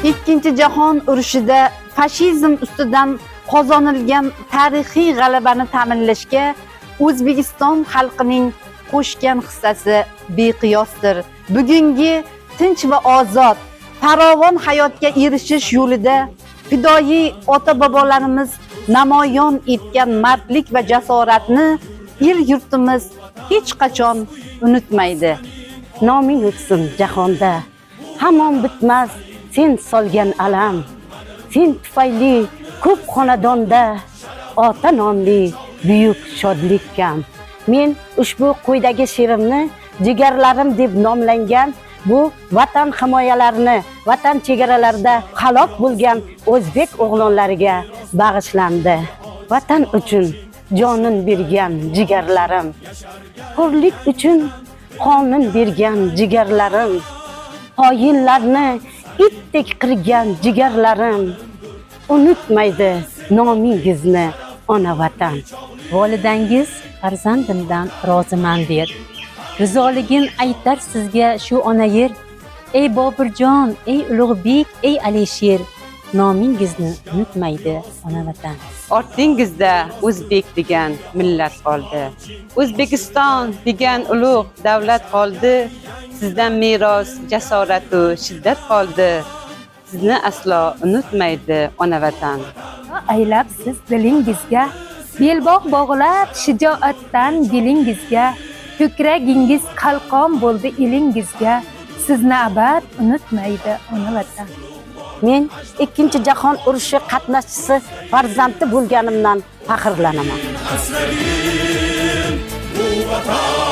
Ikkinchi jahon urushida fashizm ustidan qozonilgan tarixiy g'alabani ta'minlashga O'zbekiston xalqining qo'shgan hissasi beqiyosdir. Bugungi tinch va ozod, farovon hayotga erishish yo'lida fidoyi ota-bobolarimiz namoyon etgan mardlik va jasoratni el-yurtimiz hech qachon unutmaydi. Noming o'tsin jahonda, hamon bitmas sen solgan alam. Sen tufayli ko'p xonadonda ota nomli buyuk shodlik kam. Men ushbu quyidagi she'rimni jigarlarim deb nomlangan bu vatan himoyalarini, vatan chegaralarida halok bo'lgan o'zbek o'g'lonlariga bag'ishlandi. Vatan uchun jonin bergan jigarlarim, hurlik uchun qonun bergan jigarlarim, xoinlarni itdek qirgan jigarlarim, unutmaydi nomingizni ona vatan. Volidangiz farzandimdan roziman der. Rizoligin aytar sizga shu ona yer. Ey Boburjon, ey Ulug'bek, ey Alisher, nomingizni unutmaydi ona vatan. Ortingizda o'zbek degan millat qoldi. O'zbekiston degan ulug' davlat qoldi. Sizdan meros, jasorat va shiddat qoldi. Sizni aslo unutmaydi ona vatan. Aylab siz dilingizga, belbog' bog'lab shijoatdan dilingizga, ko'kragingiz qalqon bo'ldi elingizga, sizni abad unutmaydi ona vatan. Men ikkinchi jahon urushi qatnashchisi farzandi bo'lganimdan faxrlanaman. Bu vatan